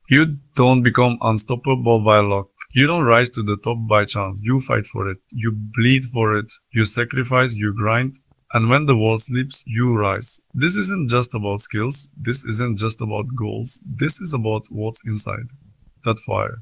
You don't become unstoppable by luck. You don't rise to the top by chance. You fight for it. You bleed for it. You sacrifice, you grind. And when the world sleeps, you rise. This isn't just about skills. This isn't just about goals. This is about what's inside. That fire.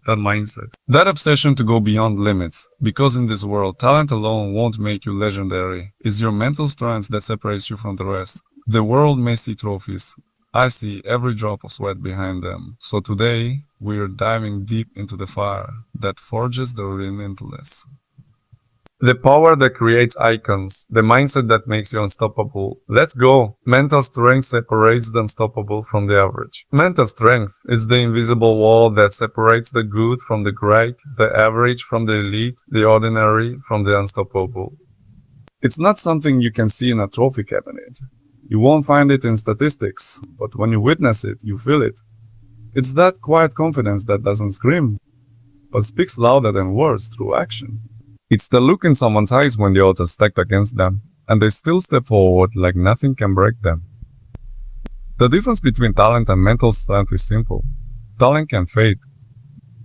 That mindset. That obsession to go beyond limits. Because in this world, talent alone won't make you legendary. It's your mental strength that separates you from the rest. The world may see trophies. I see every drop of sweat behind them. So today, we're diving deep into the fire that forges the relentless. The power that creates icons, the mindset that makes you unstoppable. Let's go! Mental strength separates the unstoppable from the average. Mental strength is the invisible wall that separates the good from the great, the average from the elite, the ordinary from the unstoppable. It's not something you can see in a trophy cabinet. You won't find it in statistics, but when you witness it, you feel it. It's that quiet confidence that doesn't scream, but speaks louder than words through action. It's the look in someone's eyes when the odds are stacked against them, and they still step forward like nothing can break them. The difference between talent and mental strength is simple. Talent can fade.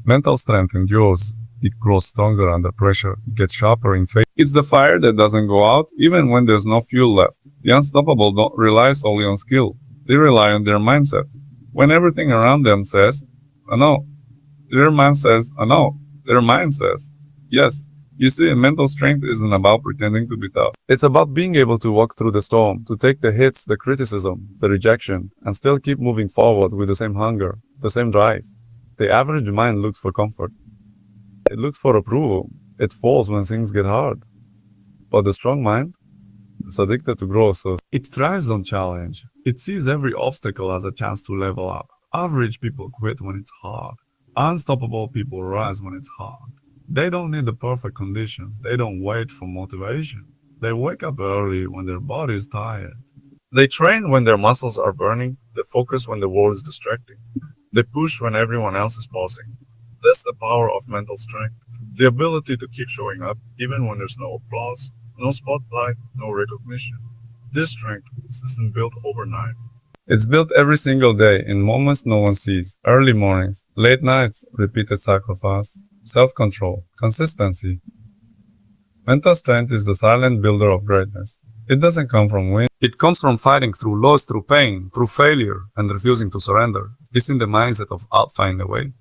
Mental strength endures. It grows stronger under pressure, gets sharper in face. It's the fire that doesn't go out even when there's no fuel left. The unstoppable don't rely solely on skill. They rely on their mindset. When everything around them says, "Oh no," their mind says, "Oh no." Their mind says, "Yes." You see, mental strength isn't about pretending to be tough. It's about being able to walk through the storm, to take the hits, the criticism, the rejection, and still keep moving forward with the same hunger, the same drive. The average mind looks for comfort. It looks for approval. It falls when things get hard. But the strong mind is addicted to growth, so it thrives on challenge. It sees every obstacle as a chance to level up. Average people quit when it's hard. Unstoppable people rise when it's hard. They don't need the perfect conditions. They don't wait for motivation. They wake up early when their body is tired. They train when their muscles are burning. They focus when the world is distracting. They push when everyone else is pausing. That's the power of mental strength. The ability to keep showing up even when there's no applause, no spotlight, no recognition. This strength isn't built overnight. It's built every single day in moments no one sees. Early mornings, late nights, repeated sacrifice, self-control, consistency. Mental strength is the silent builder of greatness. It doesn't come from win. It comes from fighting through loss, through pain, through failure, and refusing to surrender. It's in the mindset of "I'll find a way."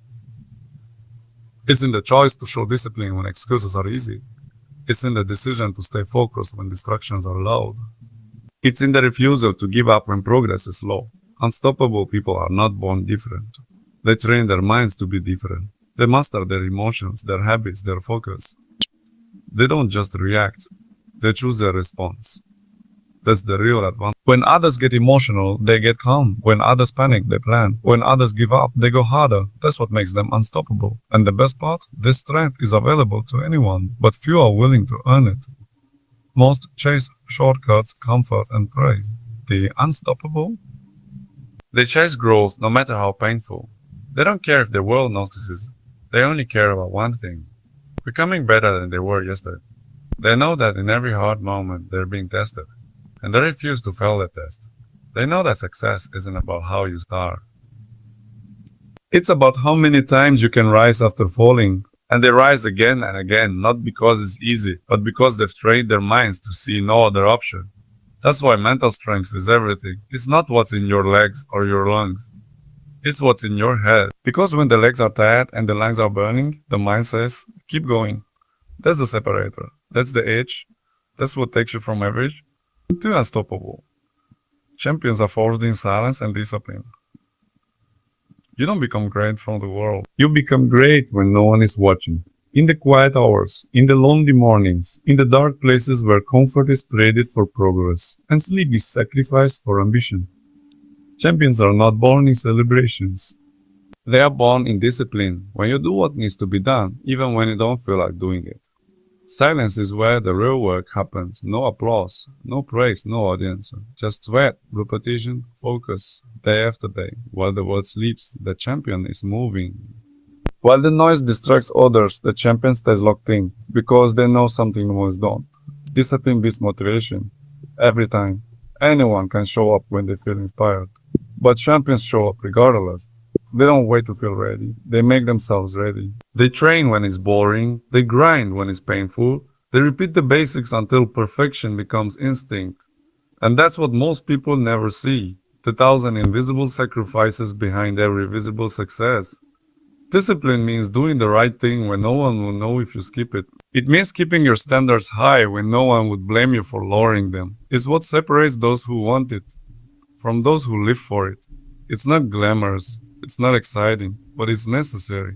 It's in the choice to show discipline when excuses are easy. It's in the decision to stay focused when distractions are loud. It's in the refusal to give up when progress is slow. Unstoppable people are not born different. They train their minds to be different. They master their emotions, their habits, their focus. They don't just react. They choose their response. That's the real advantage. When others get emotional, they get calm. When others panic, they plan. When others give up, they go harder. That's what makes them unstoppable. And the best part? This strength is available to anyone, but few are willing to earn it. Most chase shortcuts, comfort, and praise. The unstoppable? They chase growth no matter how painful. They don't care if the world notices. They only care about one thing: becoming better than they were yesterday. They know that in every hard moment they're being tested, and they refuse to fail the test. They know that success isn't about how you start. It's about how many times you can rise after falling, and they rise again and again, not because it's easy, but because they've trained their minds to see no other option. That's why mental strength is everything. It's not what's in your legs or your lungs. It's what's in your head. Because when the legs are tired and the lungs are burning, the mind says, keep going. That's the separator. That's the edge. That's what takes you from average to unstoppable. Champions are forged in silence and discipline. You don't become great from the world. You become great when no one is watching. In the quiet hours, in the lonely mornings, in the dark places where comfort is traded for progress and sleep is sacrificed for ambition. Champions are not born in celebrations. They are born in discipline, when you do what needs to be done, even when you don't feel like doing it. Silence is where the real work happens. No applause, no praise, no audience. Just sweat, repetition, focus, day after day. While the world sleeps, the champion is moving. While the noise distracts others, the champion stays locked in, because they know something no one don't. Discipline beats motivation. Every time. Anyone can show up when they feel inspired. But champions show up regardless. They don't wait to feel ready. They make themselves ready. They train when it's boring. They grind when it's painful. They repeat the basics until perfection becomes instinct. And that's what most people never see. The thousand invisible sacrifices behind every visible success. Discipline means doing the right thing when no one will know if you skip it. It means keeping your standards high when no one would blame you for lowering them. It's what separates those who want it from those who live for it. It's not glamorous, it's not exciting, but it's necessary.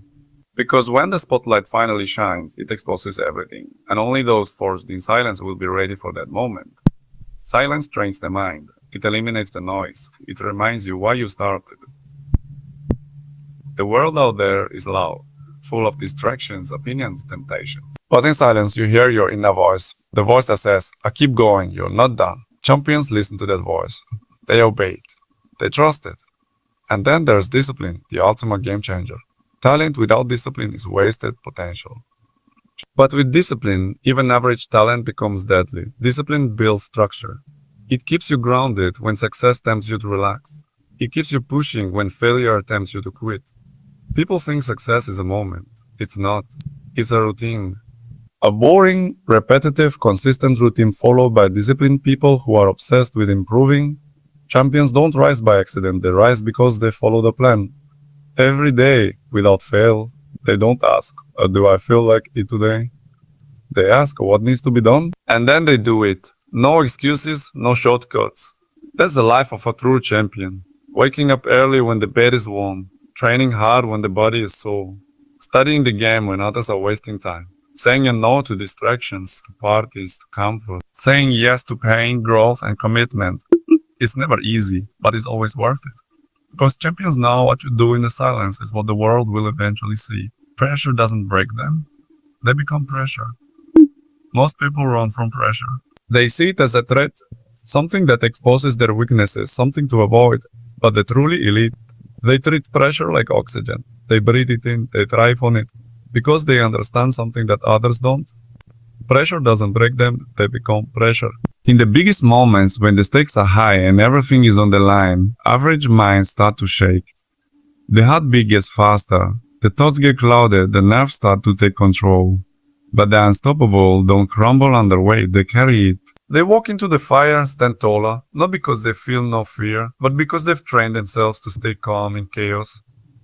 Because when the spotlight finally shines, it exposes everything, and only those forged in silence will be ready for that moment. Silence trains the mind. It eliminates the noise. It reminds you why you started. The world out there is loud, full of distractions, opinions, temptations. But in silence, you hear your inner voice. The voice that says, I keep going, you're not done. Champions listen to that voice. They obey it. They trust it. And then there's discipline, the ultimate game changer. Talent without discipline is wasted potential. But with discipline, even average talent becomes deadly. Discipline builds structure. It keeps you grounded when success tempts you to relax. It keeps you pushing when failure tempts you to quit. People think success is a moment. It's not. It's a routine. A boring, repetitive, consistent routine followed by disciplined people who are obsessed with improving. Champions don't rise by accident, they rise because they follow the plan. Every day, without fail, they don't ask, do I feel like it today? They ask what needs to be done, and then they do it. No excuses, no shortcuts. That's the life of a true champion. Waking up early when the bed is warm, training hard when the body is sore, studying the game when others are wasting time, saying a no to distractions, to parties, to comfort, saying yes to pain, growth, and commitment. It's never easy, but it's always worth it. Because champions know what you do in the silence is what the world will eventually see. Pressure doesn't break them. They become pressure. Most people run from pressure. They see it as a threat, something that exposes their weaknesses, something to avoid. But the truly elite, they treat pressure like oxygen. They breathe it in, they thrive on it, because they understand something that others don't. Pressure doesn't break them, they become pressure. In the biggest moments, when the stakes are high and everything is on the line, average minds start to shake. The heartbeat gets faster, the thoughts get clouded, the nerves start to take control. But the unstoppable don't crumble under weight, they carry it. They walk into the fire and stand taller, not because they feel no fear, but because they've trained themselves to stay calm in chaos,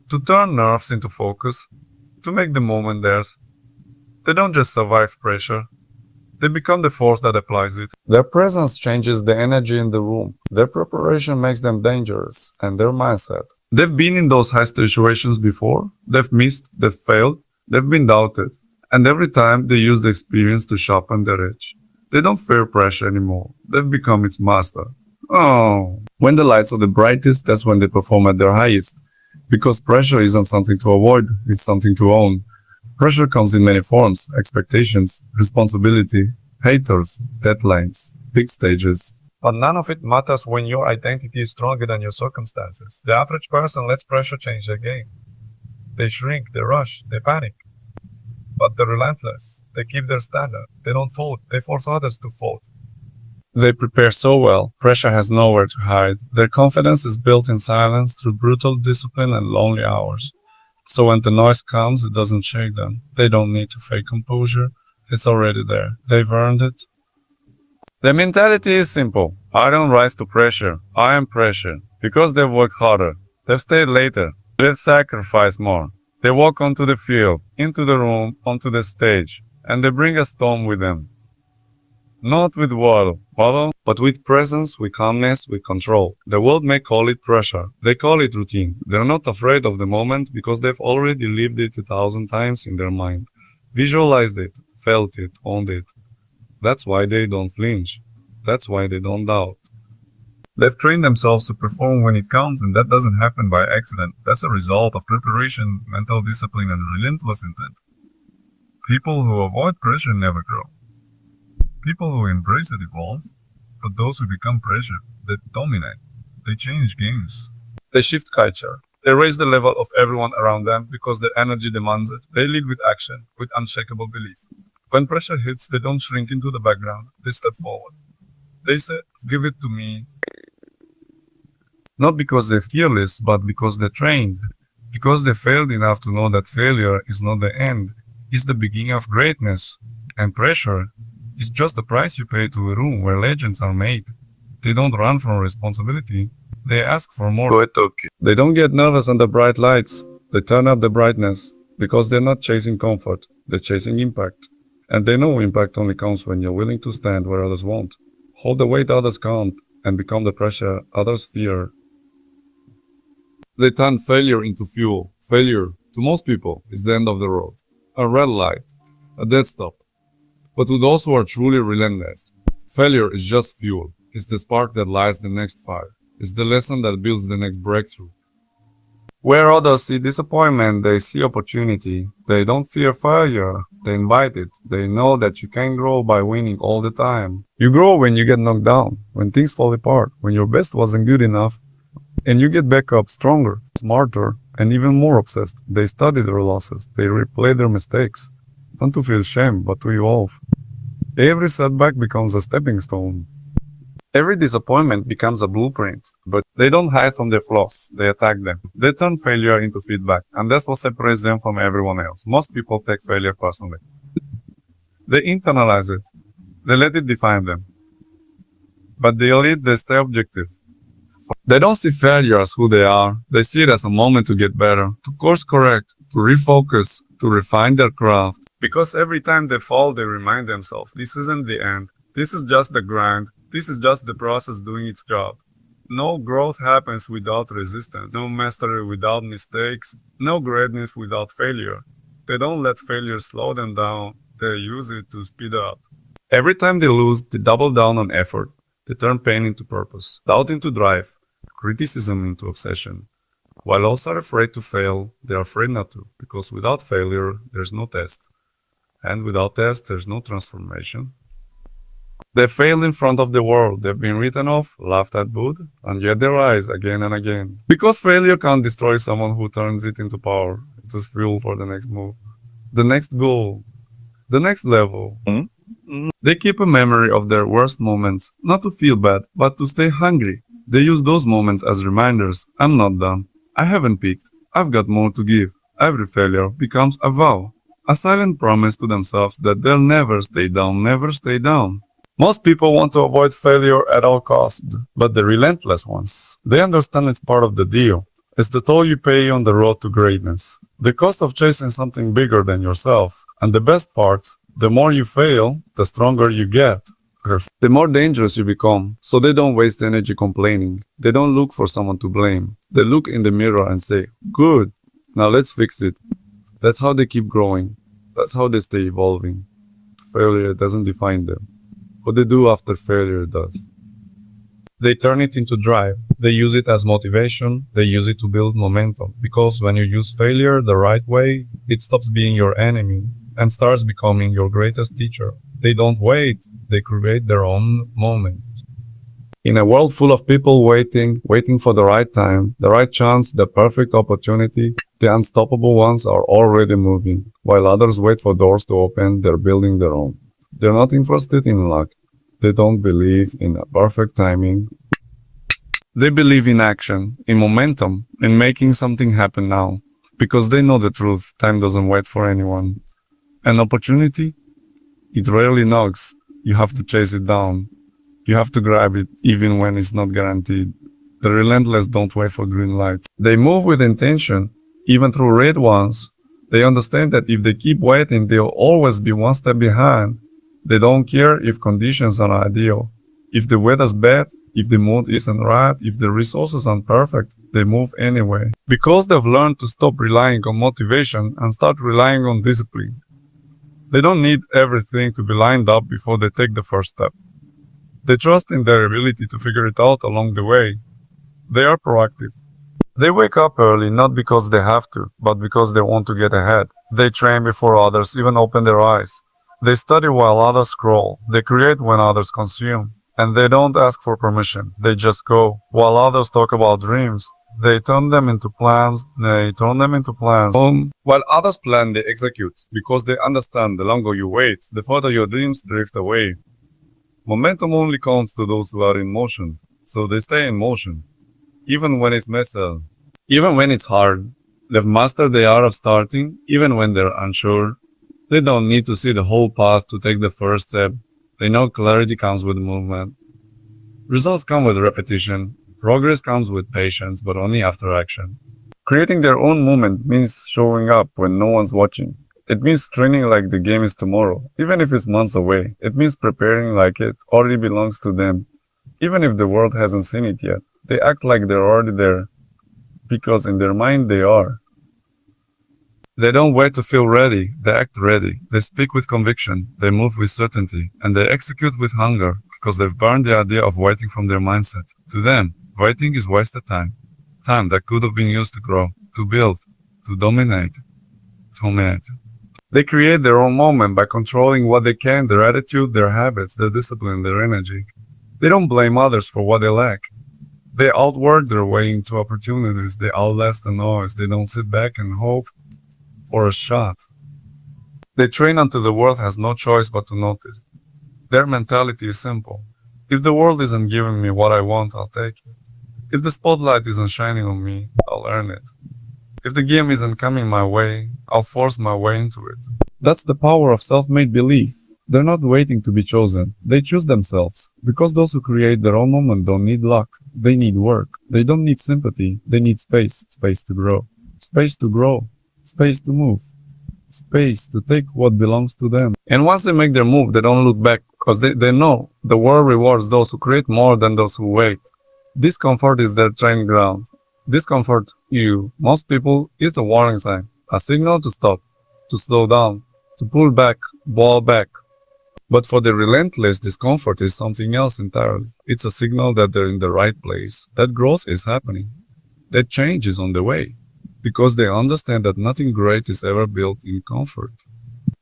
to turn nerves into focus, to make the moment theirs. They don't just survive pressure. They become the force that applies it. Their presence changes the energy in the room. Their preparation makes them dangerous, and their mindset. They've been in those high situations before. They've missed, they've failed, they've been doubted. And every time they use the experience to sharpen their edge. They don't fear pressure anymore. They've become its master. Oh. When the lights are the brightest, that's when they perform at their highest. Because pressure isn't something to avoid, it's something to own. Pressure comes in many forms: expectations, responsibility, haters, deadlines, big stages. But none of it matters when your identity is stronger than your circumstances. The average person lets pressure change their game. They shrink, they rush, they panic. But they're relentless. They keep their standard. They don't fold. They force others to fold. They prepare so well. Pressure has nowhere to hide. Their confidence is built in silence through brutal discipline and lonely hours. So when the noise comes, it doesn't shake them. They don't need to fake composure. It's already there. They've earned it. Their mentality is simple. I don't rise to pressure. I am pressure. Because they've worked harder. They've stayed later. They've sacrificed more. They walk onto the field, into the room, onto the stage, and they bring a storm with them. Not with waddle, but with presence, with calmness, with control. The world may call it pressure. They call it routine. They're not afraid of the moment because they've already lived it 1,000 times in their mind. Visualized it, felt it, owned it. That's why they don't flinch. That's why they don't doubt. They've trained themselves to perform when it counts, and that doesn't happen by accident. That's a result of preparation, mental discipline, and relentless intent. People who avoid pressure never grow. People who embrace it evolve, but those who become pressure, they dominate. They change games. They shift culture. They raise the level of everyone around them because their energy demands it. They lead with action, with unshakable belief. When pressure hits, they don't shrink into the background. They step forward. They say, give it to me. Not because they're fearless, but because they're trained. because they failed enough to know that failure is not the end, it's the beginning of greatness. And pressure is just the price you pay to a room where legends are made. They don't run from responsibility, they ask for more. They don't get nervous under bright lights, they turn up the brightness, because they're not chasing comfort, they're chasing impact. And they know impact only comes when you're willing to stand where others won't, hold the weight others can't, and become the pressure others fear. They turn failure into fuel. Failure, to most people, is the end of the road. A red light. A dead stop. But to those who are truly relentless, failure is just fuel. It's the spark that lights the next fire. It's the lesson that builds the next breakthrough. Where others see disappointment, they see opportunity. They don't fear failure, they invite it. They know that you can grow by winning all the time. You grow when you get knocked down, when things fall apart, when your best wasn't good enough, and you get back up stronger, smarter, and even more obsessed. They study their losses, they replay their mistakes, not to feel shame, but to evolve. Every setback becomes a stepping stone. Every disappointment becomes a blueprint, but they don't hide from their flaws, they attack them. They turn failure into feedback, and that's what separates them from everyone else. Most people take failure personally. They internalize it, they let it define them. But the elite, they stay objective. They don't see failure as who they are, they see it as a moment to get better, to course correct, to refocus, to refine their craft. Because every time they fall, they remind themselves, this isn't the end, this is just the grind. This is just the process doing its job. No growth happens without resistance, no mastery without mistakes, no greatness without failure. They don't let failure slow them down, they use it to speed up. Every time they lose, they double down on effort. They turn pain into purpose, doubt into drive, criticism into obsession. While also afraid to fail, they are afraid not to, because without failure, there's no test. And without test, there's no transformation. They failed in front of the world, they've been written off, laughed at, booed, and yet they rise again and again. Because failure can't destroy someone who turns it into power. It's just fuel for the next move, the next goal, the next level. They keep a memory of their worst moments, not to feel bad, but to stay hungry. They use those moments as reminders. I'm not done. I haven't peaked. I've got more to give. Every failure becomes a vow, a silent promise to themselves that they'll never stay down, never stay down. Most people want to avoid failure at all costs, but the relentless ones, they understand it's part of the deal. It's the toll you pay on the road to greatness. The cost of chasing something bigger than yourself. And the best part, the more you fail, the stronger you get. The more dangerous you become, so they don't waste energy complaining. They don't look for someone to blame. They look in the mirror and say, good, now let's fix it. That's how they keep growing. That's how they stay evolving. Failure doesn't define them. What they do after failure does. They turn it into drive. They use it as motivation. They use it to build momentum. Because when you use failure the right way, it stops being your enemy and starts becoming your greatest teacher. They don't wait. They create their own moment. In a world full of people waiting for the right time, the right chance, the perfect opportunity, the unstoppable ones are already moving. While others wait for doors to open, they're building their own. They're not interested in luck. They don't believe in a perfect timing. They believe in action, in momentum, in making something happen now. Because they know the truth, time doesn't wait for anyone. An opportunity? It rarely knocks. You have to chase it down. You have to grab it even when it's not guaranteed. The relentless don't wait for green lights. They move with intention, even through red ones. They understand that if they keep waiting, they'll always be one step behind. They don't care if conditions are ideal. If the weather's bad, if the mood isn't right, if the resources aren't perfect, they move anyway. Because they've learned to stop relying on motivation and start relying on discipline. They don't need everything to be lined up before they take the first step. They trust in their ability to figure it out along the way. They are proactive. They wake up early not because they have to, but because they want to get ahead. They train before others even open their eyes. They study while others scroll. They create when others consume. And they don't ask for permission. They just go. While others talk about dreams, they turn them into plans. While others plan, they execute. Because they understand the longer you wait, the further your dreams drift away. Momentum only counts to those who are in motion. So they stay in motion. Even when it's messy. Even when it's hard. They've mastered the art of starting, even when they're unsure. They don't need to see the whole path to take the first step. They know clarity comes with movement. Results come with repetition. Progress comes with patience, but only after action. Creating their own moment means showing up when no one's watching. It means training like the game is tomorrow, even if it's months away. It means preparing like it already belongs to them, even if the world hasn't seen it yet. They act like they're already there, because in their mind they are. They don't wait to feel ready, they act ready. They speak with conviction, they move with certainty, and they execute with hunger, because they've burned the idea of waiting from their mindset. To them, waiting is wasted time. Time that could have been used to grow, to build, to dominate, to dominate. They create their own moment by controlling what they can, their attitude, their habits, their discipline, their energy. They don't blame others for what they lack. They outwork their way into opportunities, they outlast the noise, they don't sit back and hope for a shot. They train until the world has no choice but to notice. Their mentality is simple. If the world isn't giving me what I want, I'll take it. If the spotlight isn't shining on me, I'll earn it. If the game isn't coming my way, I'll force my way into it. That's the power of self-made belief. They're not waiting to be chosen. They choose themselves. Because those who create their own moment don't need luck. They need work. They don't need sympathy. They need space. Space to grow. Space to grow. Space to move. Space to take what belongs to them. And once they make their move, they don't look back. Because they know the world rewards those who create more than those who wait. Discomfort is their training ground. Discomfort, most people, is a warning sign. A signal to stop. To slow down. To pull back. Ball back. But for the relentless, discomfort is something else entirely. It's a signal that they're in the right place, that growth is happening, that change is on the way, because they understand that nothing great is ever built in comfort.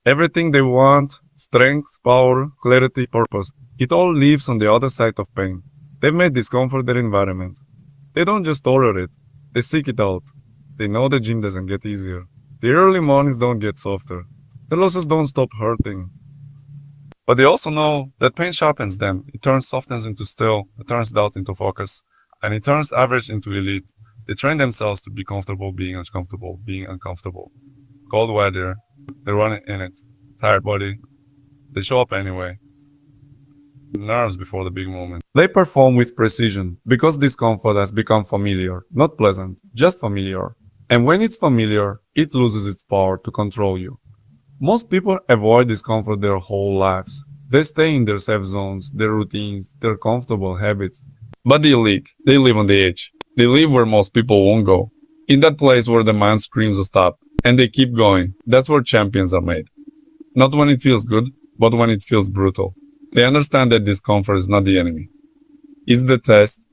Everything they want, strength, power, clarity, purpose, it all lives on the other side of pain. They've made discomfort their environment. They don't just tolerate it, they seek it out. They know the gym doesn't get easier. The early mornings don't get softer. The losses don't stop hurting. But they also know that pain sharpens them. It turns softness into steel, it turns doubt into focus, and it turns average into elite. They train themselves to be comfortable being uncomfortable. Cold weather, they run in it. Tired body, they show up anyway. Nerves before the big moment. They perform with precision, because discomfort has become familiar, not pleasant, just familiar. And when it's familiar, it loses its power to control you. Most people avoid discomfort their whole lives. They stay in their safe zones, their routines, their comfortable habits. But the elite, they live on the edge. They live where most people won't go. In that place where the mind screams to stop. And they keep going. That's where champions are made. Not when it feels good, but when it feels brutal. They understand that discomfort is not the enemy. It's the test.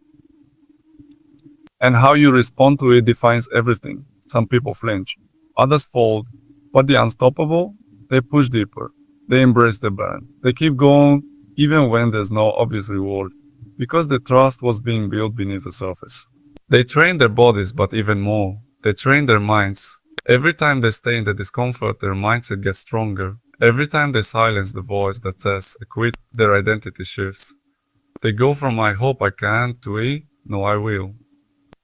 And how you respond to it defines everything. Some people flinch. Others fold. But the unstoppable, they push deeper. They embrace the burn. They keep going even when there's no obvious reward, because the trust was being built beneath the surface. They train their bodies, but even more, they train their minds. Every time they stay in the discomfort, their mindset gets stronger. Every time they silence the voice that says, I quit, their identity shifts. They go from I hope I can to no I will.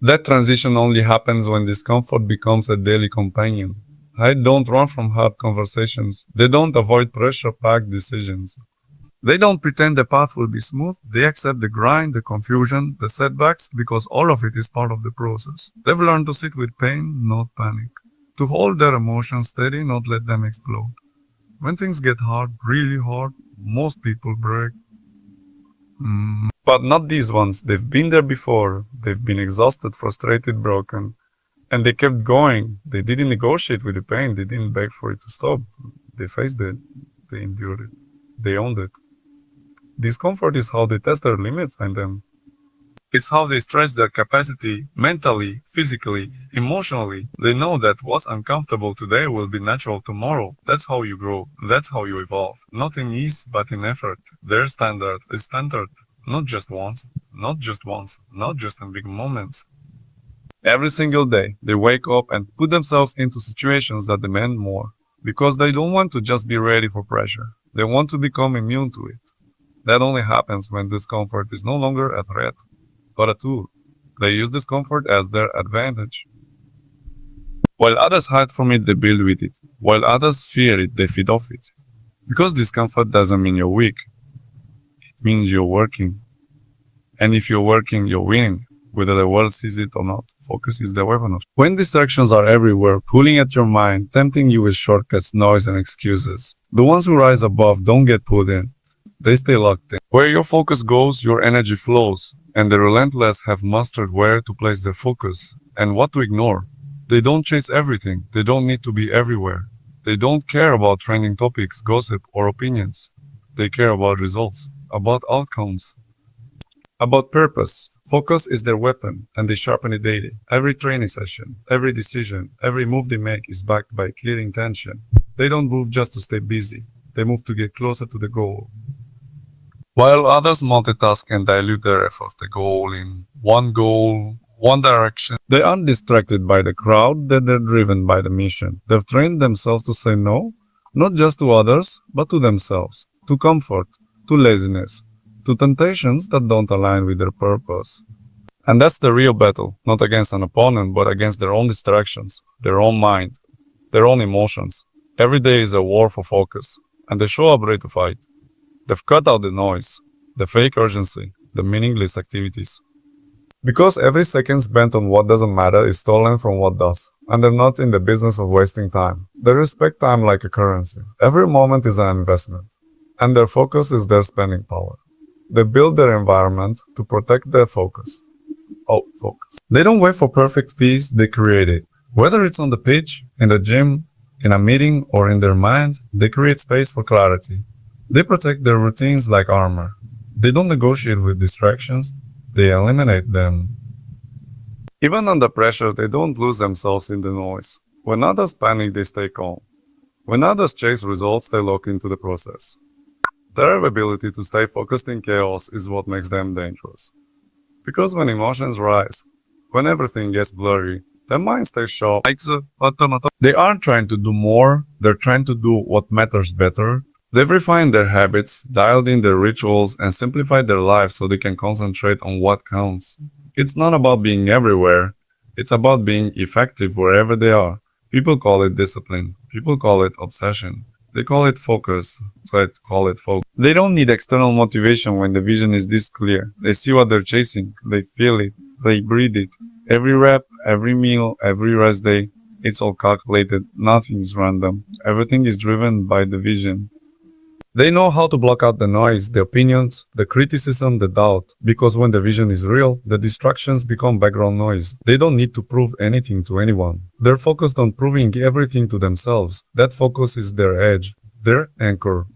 That transition only happens when discomfort becomes a daily companion. I don't run from hard conversations. They don't avoid pressure-packed decisions. They don't pretend the path will be smooth. They accept the grind, the confusion, the setbacks, because all of it is part of the process. They've learned to sit with pain, not panic. To hold their emotions steady, not let them explode. When things get hard, really hard, most people break. But not these ones. They've been there before. They've been exhausted, frustrated, broken. And they kept going. They didn't negotiate with the pain. They didn't beg for it to stop. They faced it. They endured it. They owned it. Discomfort is how they test their limits and them. It's how they stretch their capacity mentally, physically, emotionally. They know that what's uncomfortable today will be natural tomorrow. That's how you grow. That's how you evolve. Not in ease, but in effort. Their standard is standard. Not just once. Not just once. Not just in big moments. Every single day, they wake up and put themselves into situations that demand more, because they don't want to just be ready for pressure. They want to become immune to it. That only happens when discomfort is no longer a threat, but a tool. They use discomfort as their advantage. While others hide from it, they build with it. While others fear it, they feed off it. Because discomfort doesn't mean you're weak. It means you're working. And if you're working, you're winning. Whether the world sees it or not, focus is the weapon of. When distractions are everywhere, pulling at your mind, tempting you with shortcuts, noise, and excuses, the ones who rise above don't get pulled in. They stay locked in. Where your focus goes, your energy flows. And the relentless have mastered where to place their focus and what to ignore. They don't chase everything. They don't need to be everywhere. They don't care about trending topics, gossip, or opinions. They care about results, about outcomes, about purpose. Focus is their weapon, and they sharpen it daily. Every training session, every decision, every move they make is backed by clear intention. They don't move just to stay busy. They move to get closer to the goal. While others multitask and dilute their efforts, they go all in. One goal, one direction. They aren't distracted by the crowd, they're driven by the mission. They've trained themselves to say no, not just to others, but to themselves, to comfort, to laziness, to temptations that don't align with their purpose. And that's the real battle, not against an opponent, but against their own distractions, their own mind, their own emotions. Every day is a war for focus, and they show up ready to fight. They've cut out the noise, the fake urgency, the meaningless activities. Because every second spent on what doesn't matter is stolen from what does, and they're not in the business of wasting time. They respect time like a currency. Every moment is an investment, and their focus is their spending power. They build their environment to protect their focus. Focus. They don't wait for perfect peace, they create it. Whether it's on the pitch, in the gym, in a meeting, or in their mind, they create space for clarity. They protect their routines like armor. They don't negotiate with distractions, they eliminate them. Even under pressure, they don't lose themselves in the noise. When others panic, they stay calm. When others chase results, they lock into the process. Their ability to stay focused in chaos is what makes them dangerous. Because when emotions rise, when everything gets blurry, their mind stays sharp. They aren't trying to do more, they're trying to do what matters better. They've refined their habits, dialed in their rituals, and simplified their lives so they can concentrate on what counts. It's not about being everywhere, it's about being effective wherever they are. People call it discipline, people call it obsession. They call it focus, They don't need external motivation when the vision is this clear. They see what they're chasing, they feel it, they breathe it. Every rep, every meal, every rest day, it's all calculated, nothing is random. Everything is driven by the vision. They know how to block out the noise, the opinions, the criticism, the doubt, because when the vision is real, the distractions become background noise. They don't need to prove anything to anyone. They're focused on proving everything to themselves. That focus is their edge, their anchor,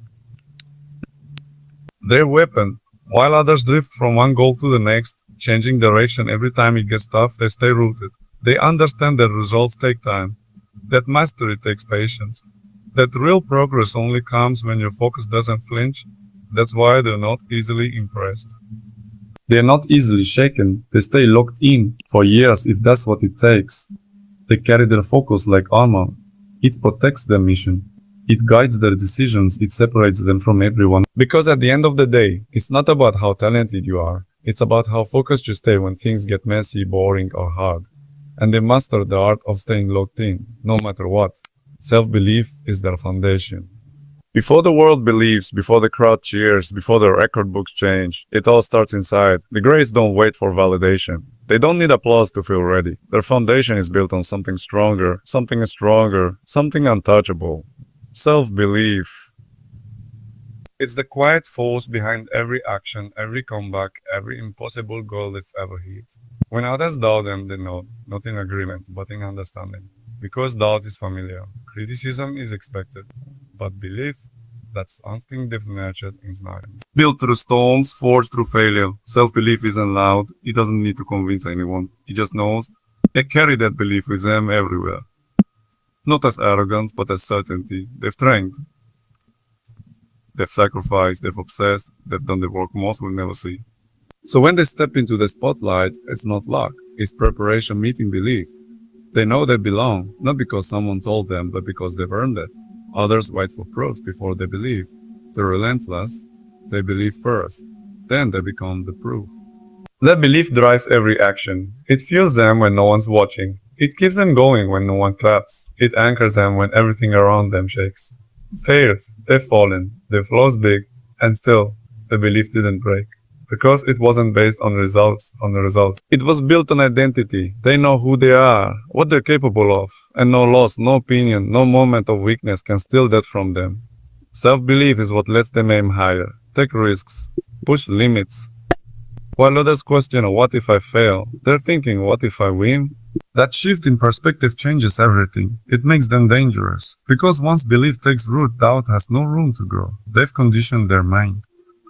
their weapon. While others drift from one goal to the next, changing direction every time it gets tough, they stay rooted. They understand that results take time, that mastery takes patience, that real progress only comes when your focus doesn't flinch. That's why they're not easily impressed. They're not easily shaken. They stay locked in for years if that's what it takes. They carry their focus like armor. It protects their mission. It guides their decisions. It separates them from everyone. Because at the end of the day, it's not about how talented you are. It's about how focused you stay when things get messy, boring, or hard. And they master the art of staying locked in, no matter what. Self-belief is their foundation. Before the world believes, before the crowd cheers, before the record books change, it all starts inside. The greats don't wait for validation. They don't need applause to feel ready. Their foundation is built on something stronger, something untouchable. Self-belief. It's the quiet force behind every action, every comeback, every impossible goal they've ever hit. When others doubt them, they nod, not in agreement, but in understanding. Because doubt is familiar, criticism is expected, but belief, that's something they've nurtured in silence. Built through storms, forged through failure, self-belief isn't loud, it doesn't need to convince anyone, it just knows. They carry that belief with them everywhere. Not as arrogance, but as certainty. They've trained. They've sacrificed, they've obsessed, they've done the work most will never see. So when they step into the spotlight, it's not luck, it's preparation meeting belief. They know they belong, not because someone told them, but because they've earned it. Others wait for proof before they believe. They're relentless. They believe first. Then they become the proof. That belief drives every action. It fuels them when no one's watching. It keeps them going when no one claps. It anchors them when everything around them shakes. Failed, they've fallen, they've lost big, and still, the belief didn't break. Because it wasn't based on the results. It was built on identity. They know who they are, what they're capable of, and no loss, no opinion, no moment of weakness can steal that from them. Self-belief is what lets them aim higher, take risks, push limits. While others question, what if I fail? They're thinking, what if I win? That shift in perspective changes everything. It makes them dangerous. Because once belief takes root, doubt has no room to grow. They've conditioned their mind.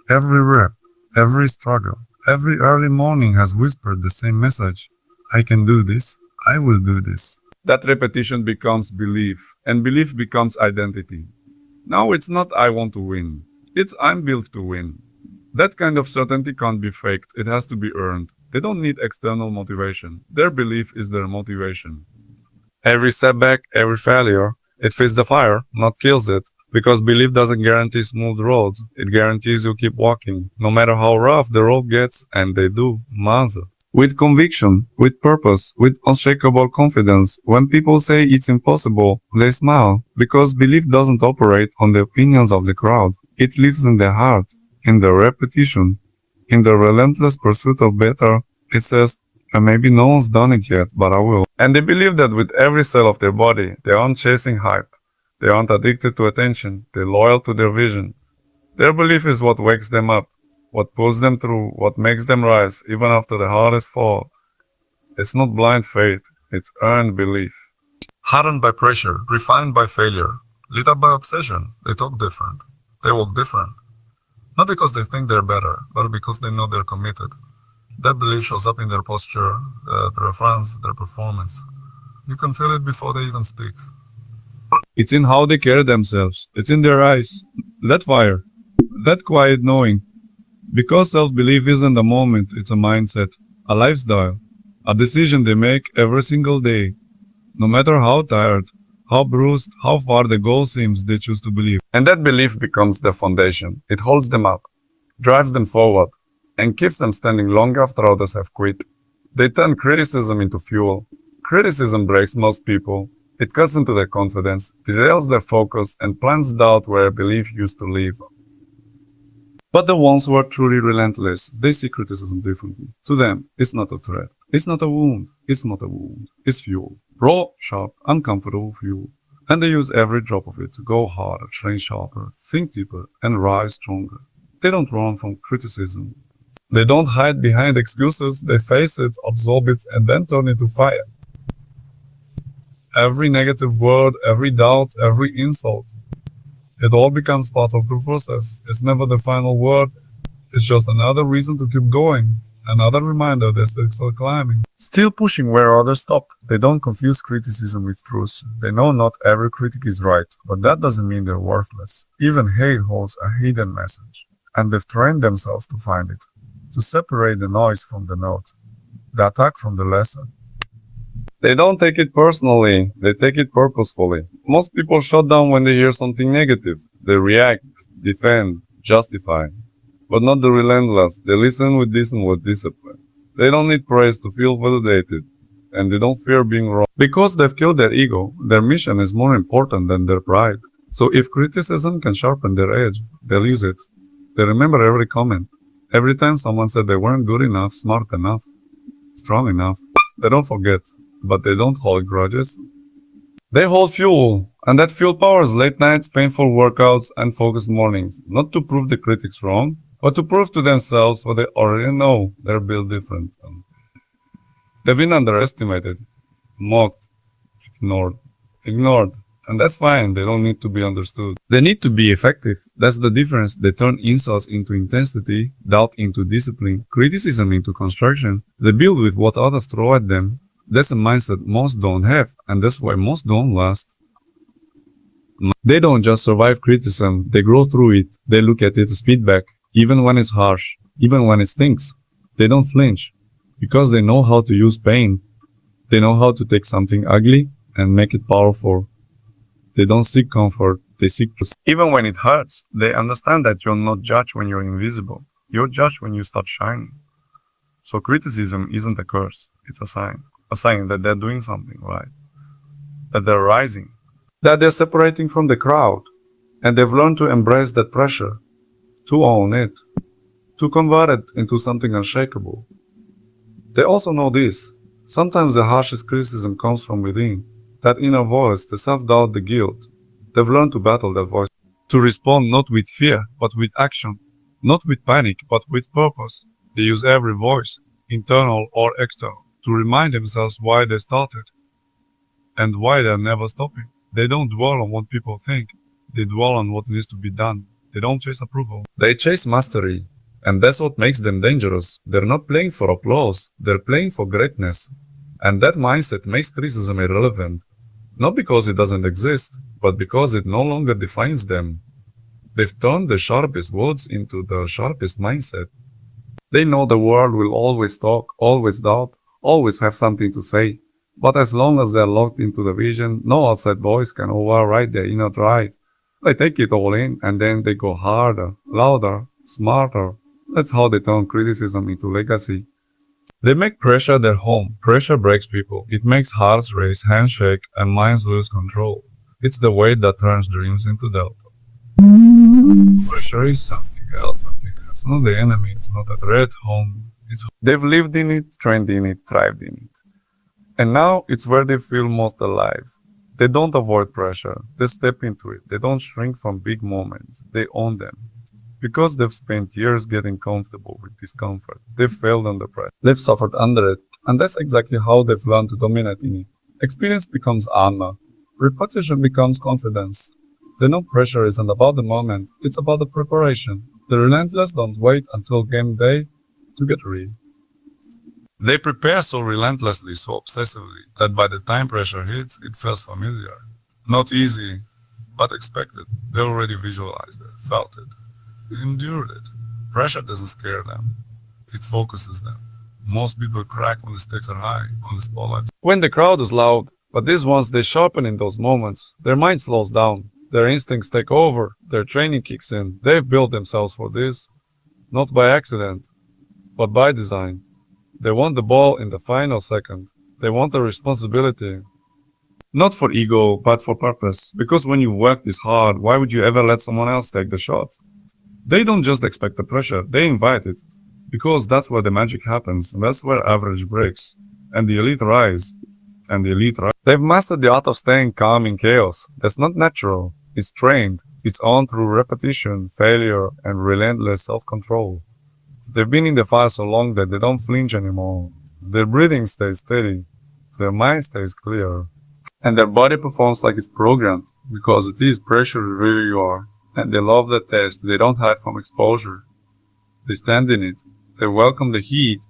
Every rep, every struggle, every early morning has whispered the same message. I can do this. I will do this. That repetition becomes belief, and belief becomes identity. Now it's not I want to win. It's I'm built to win. That kind of certainty can't be faked. It has to be earned. They don't need external motivation. Their belief is their motivation. Every setback, every failure, it feeds the fire, not kills it. Because belief doesn't guarantee smooth roads. It guarantees you keep walking, no matter how rough the road gets, and they do, months. With conviction, with purpose, with unshakable confidence, when people say it's impossible, they smile, because belief doesn't operate on the opinions of the crowd. It lives in their heart, in the repetition, in the relentless pursuit of better. It says, and maybe no one's done it yet, but I will. And they believe that with every cell of their body, they aren't chasing hype. They aren't addicted to attention. They're loyal to their vision. Their belief is what wakes them up, what pulls them through, what makes them rise, even after the hardest fall. It's not blind faith, it's earned belief. Hardened by pressure, refined by failure, lit up by obsession, they talk different. They walk different. Not because they think they're better, but because they know they're committed. That belief shows up in their posture, their reference, their performance. You can feel it before they even speak. It's in how they carry themselves. It's in their eyes. That fire. That quiet knowing. Because self-belief isn't a moment, it's a mindset, a lifestyle, a decision they make every single day. No matter how tired, how bruised, how far the goal seems, they choose to believe. And that belief becomes their foundation. It holds them up, drives them forward, and keeps them standing long after others have quit. They turn criticism into fuel. Criticism breaks most people. It cuts into their confidence, derails their focus, and plants doubt where belief used to live. But the ones who are truly relentless, they see criticism differently. To them, it's not a threat. It's not a wound. It's not a wound. It's fuel. Raw, sharp, uncomfortable fuel. And they use every drop of it to go harder, train sharper, think deeper, and rise stronger. They don't run from criticism. They don't hide behind excuses. They face it, absorb it, and then turn it to fire. Every negative word, every doubt, every insult. It all becomes part of the process. It's never the final word. It's just another reason to keep going. Another reminder that they're still climbing. Still pushing where others stop. They don't confuse criticism with truth. They know not every critic is right, but that doesn't mean they're worthless. Even hate holds a hidden message. And they've trained themselves to find it. To separate the noise from the note. The attack from the lesson. They don't take it personally, they take it purposefully. Most people shut down when they hear something negative. They react, defend, justify. But not the relentless. They listen with discipline. They don't need praise to feel validated. And they don't fear being wrong. Because they've killed their ego, their mission is more important than their pride. So if criticism can sharpen their edge, they'll use it. They remember every comment. Every time someone said they weren't good enough, smart enough, strong enough, they don't forget. But they don't hold grudges. They hold fuel, and that fuel powers late nights, painful workouts, and focused mornings. Not to prove the critics wrong, but to prove to themselves what they already know. They're built different. They've been underestimated, mocked, ignored. And that's fine, they don't need to be understood. They need to be effective. That's the difference. They turn insults into intensity, doubt into discipline, criticism into construction. They build with what others throw at them. That's a mindset most don't have, and that's why most don't last. They don't just survive criticism, they grow through it. They look at it as feedback, even when it's harsh, even when it stinks. They don't flinch, because they know how to use pain. They know how to take something ugly and make it powerful. They don't seek comfort, they seek truth. Even when it hurts, they understand that you're not judged when you're invisible. You're judged when you start shining. So criticism isn't a curse, it's a sign. a sign that they're doing something right, that they're rising, that they're separating from the crowd, and they've learned to embrace that pressure, to own it, to convert it into something unshakable. They also know this. Sometimes the harshest criticism comes from within, that inner voice, the self-doubt, the guilt. They've learned to battle that voice, to respond not with fear, but with action, not with panic, but with purpose. They use every voice, internal or external, to remind themselves why they started and why they're never stopping. They don't dwell on what people think. They dwell on what needs to be done. They don't chase approval. They chase mastery. And that's what makes them dangerous. They're not playing for applause. They're playing for greatness. And that mindset makes criticism irrelevant. Not because it doesn't exist, but because it no longer defines them. They've turned the sharpest words into the sharpest mindset. They know the world will always talk, always doubt, always have something to say. But as long as they're locked into the vision, no outside voice can override their inner drive. They take it all in and then they go harder, louder, smarter. That's how they turn criticism into legacy. They make pressure their home. Pressure breaks people. It makes hearts race, handshake, and minds lose control. It's the weight that turns dreams into delta. Pressure is something else. It's not the enemy. It's not a threat home. They've lived in it, trained in it, thrived in it. And now it's where they feel most alive. They don't avoid pressure. They step into it. They don't shrink from big moments. They own them. Because they've spent years getting comfortable with discomfort. They've failed under pressure. They've suffered under it. And that's exactly how they've learned to dominate in it. Experience becomes armor. Repetition becomes confidence. They know pressure isn't about the moment. It's about the preparation. The relentless don't wait until game day to get ready. They prepare so relentlessly, so obsessively, that by the time pressure hits, it feels familiar. Not easy, but expected. They already visualized it, felt it. Endured it. Pressure doesn't scare them. It focuses them. Most people crack when the stakes are high, when the spotlight's when the crowd is loud, but these ones they sharpen in those moments. Their mind slows down. Their instincts take over. Their training kicks in. They've built themselves for this. Not by accident, but by design. They want the ball in the final second. They want the responsibility. Not for ego, but for purpose. Because when you work this hard, why would you ever let someone else take the shot? They don't just expect the pressure, they invite it. Because that's where the magic happens, that's where average breaks. And the elite rise. And the elite rise. They've mastered the art of staying calm in chaos. That's not natural. It's trained. It's earned through repetition, failure, and relentless self-control. They've been in the fire so long that they don't flinch anymore. Their breathing stays steady. Their mind stays clear. And their body performs like it's programmed, because it is pressure where you are. And they love the test. They don't hide from exposure. They stand in it. They welcome the heat,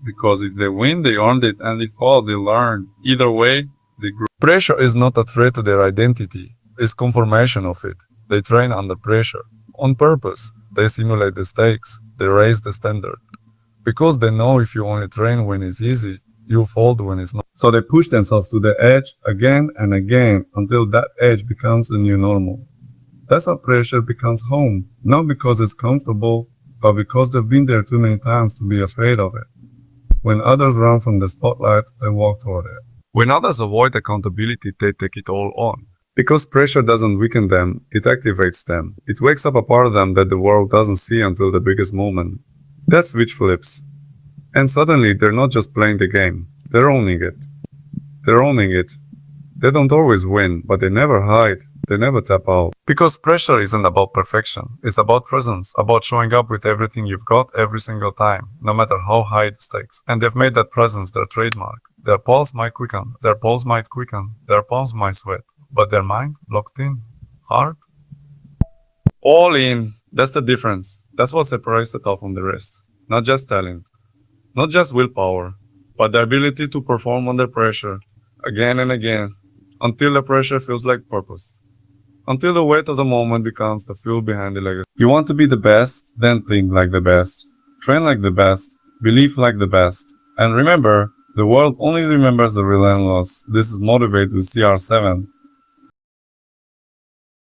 because if they win, they earned it, and if fall, they learn. Either way, they grow. Pressure is not a threat to their identity. It's confirmation of it. They train under pressure. On purpose. They simulate the stakes. They raise the standard. Because they know if you only train when it's easy, you fold when it's not. So they push themselves to the edge again and again until that edge becomes the new normal. That's how pressure becomes home. Not because it's comfortable, but because they've been there too many times to be afraid of it. When others run from the spotlight, they walk toward it. When others avoid accountability, they take it all on. Because pressure doesn't weaken them, it activates them. It wakes up a part of them that the world doesn't see until the biggest moment. That switch flips. And suddenly, they're not just playing the game. They're owning it. They're owning it. They don't always win, but they never hide. They never tap out. Because pressure isn't about perfection. It's about presence, about showing up with everything you've got every single time, no matter how high the stakes. And they've made that presence their trademark. Their pulse might quicken. Their pulse might quicken. Their palms might sweat. But their mind, locked in. Heart, all in. That's the difference. That's what separates the top from the rest. Not just talent. Not just willpower. But the ability to perform under pressure. Again and again. Until the pressure feels like purpose. Until the weight of the moment becomes the fuel behind the legacy. You want to be the best, then think like the best. Train like the best. Believe like the best. And remember, the world only remembers the relentless. This is Motivate with CR7.